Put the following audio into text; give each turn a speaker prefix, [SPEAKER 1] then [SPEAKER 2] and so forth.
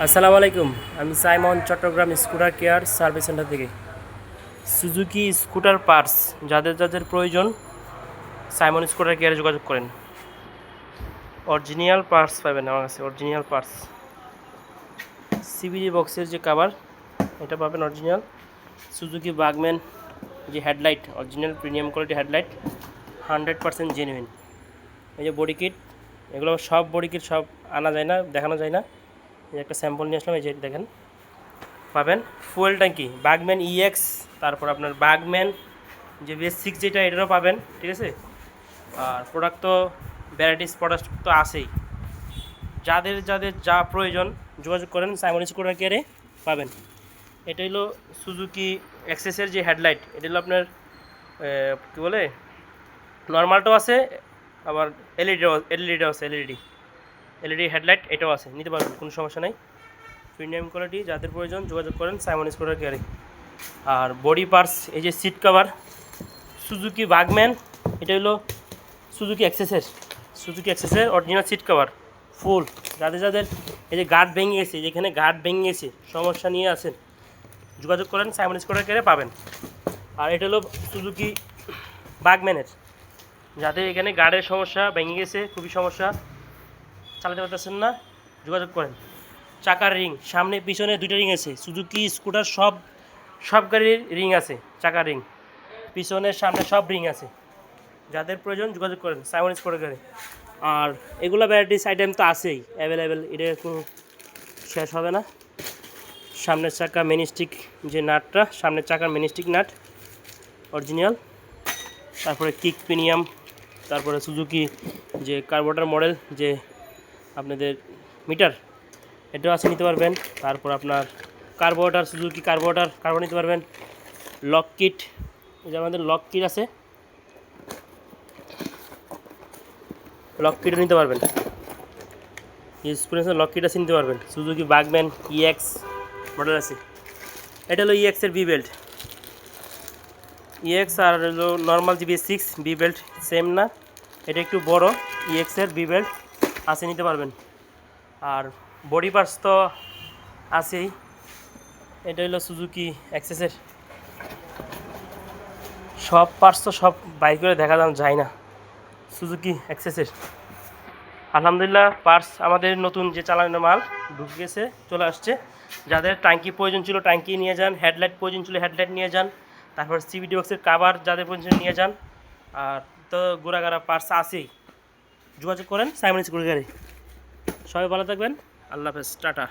[SPEAKER 1] আসসালামু আলাইকুম। আমি Saimon, Chattogram scooter care service centre থেকে। সুজুকি স্কুটার পার্টস যাদের যাদের প্রয়োজন সাইমন স্কুটার কেয়ারে যোগাযোগ করেন। অরিজিনাল পার্টস পাবেন আমার কাছে, অরিজিনাল পার্টস। সিবিডি বক্সের যে কাভার এটা পাবেন অরিজিনাল। সুজুকি বাগম্যান যে headlight, original premium quality headlight, 100% genuine. এই যে বডি কিট, এগুলো সব বডি কিট সব আনা যায় না, দেখানো যায় না। এই একটা স্যাম্পল নিয়ে আসলাম, এই যে দেখেন পাবেন। ফুয়েল ট্যাঙ্কি বাগম্যান ইএক্স, তারপর আপনার বাগম্যান যে বেস 6 যেটা এটারও পাবেন, ঠিক আছে। আর প্রোডাক্ট তো ভ্যারাইটিস প্রোডাক্ট তো আছেই। যাদের যাদের যা প্রয়োজন যোগাযোগ করেন, সাইমন স্কুটার কেয়ারে পাবেন। এটা হলো সুজুকি অ্যাক্সেসের যে হেডলাইট, এটা হলো আপনার কী বলে, নর্মালটাও আছে, আবার এলইডিও আছে, এলইডি হেডলাইট এটাও আছে, নিতে পারবেন, কোনো সমস্যা নেই। প্রিমিয়াম কোয়ালিটি যাদের প্রয়োজন যোগাযোগ করেন সাইমন স্কুটার কেয়ারে। আর বডি পার্টস, এই যে সিট কভার সুজুকি বাগম্যান, এটা হলো সুজুকি অ্যাক্সেসের অরিজিনাল সিট কভার ফুল। যাদের যাদের এই যে গার্ড ভেঙে গেছে, যেখানে গার্ড ভেঙে গেছে, সমস্যা নিয়ে আছেন, যোগাযোগ করেন সাইমন স্কুটার কেয়ারে পাবেন। আর এটা হলো সুজুকি বাগম্যানের, যাদের এখানে গার্ডের সমস্যা, ভেঙে গেছে, খুবই সমস্যা, চালাতে পারতেছেন না, যোগাযোগ করেন। চাকার রিং সামনে পিছনে দুইটা রিং আছে, সুজুকি স্কুটার সব গাড়ির রিং আছে, চাকার রিং পিছনের সামনে সব রিং আছে। যাদের প্রয়োজন যোগাযোগ করেন সাইমন স্কুটার গাড়ি। আর এগুলো ভ্যারাইটিস আইটেম তো আছেই অ্যাভেলেবেল, এটা কোনো শেষ হবে না। সামনের চাকা মেনিস্টিক যে নাটটা, সামনের চাকার মেনিস্টিক নাট অরিজিনাল। তারপরে কিক প্রিমিয়াম, তারপরে সুজুকি যে কার্বোরেটর মডেল, যে আপনাদের মিটার, এটাও আছে, নিতে পারবেন। তারপর আপনার কার্বোরেটর, সুজুকি কার্বো নিতে পারবেন। লক কিট, এই যে আমাদের লক কিট আছে, লক কিটও নিতে পারবেন। স্কুলের লক কিট আছে, নিতে পারবেন। সুজুকি বাগম্যান ইএক্স মডেল আছে, এটা হলো ইএক্সের বি বেল্ট। ইএক্স আর হলো নর্মাল যে বেস 6 বি বেল্ট সেম না, এটা একটু বড়। ইএক্সের বি বেল্ট আছে, নিতে পারবেন। আর বডি পার্টস তো আছেই, এটা হলো সুজুকি অ্যাক্সেসের সব পার্টস, তো সব বাইক করে দেখা যায় না, সুজুকি অ্যাক্সেসের। আলহামদুলিল্লাহ পার্টস আমাদের নতুন যে চালানো মাল ঢুকে গেছে, চলে আসছে। যাদের ট্যাঙ্কি প্রয়োজন ছিল ট্যাঙ্কি নিয়ে যান, হেডলাইট প্রয়োজন ছিল হেডলাইট নিয়ে যান, তারপর সিবিডি বক্সের কাভার যাদের প্রয়োজন নিয়ে যান। আর তো গোড়াগাড়া পার্টস আছেই, যোগাযোগ করেন সাইমন স্কুটার গাড়ি। সবাই ভালো থাকবেন, আল্লাহ হাফেজ, টাটা।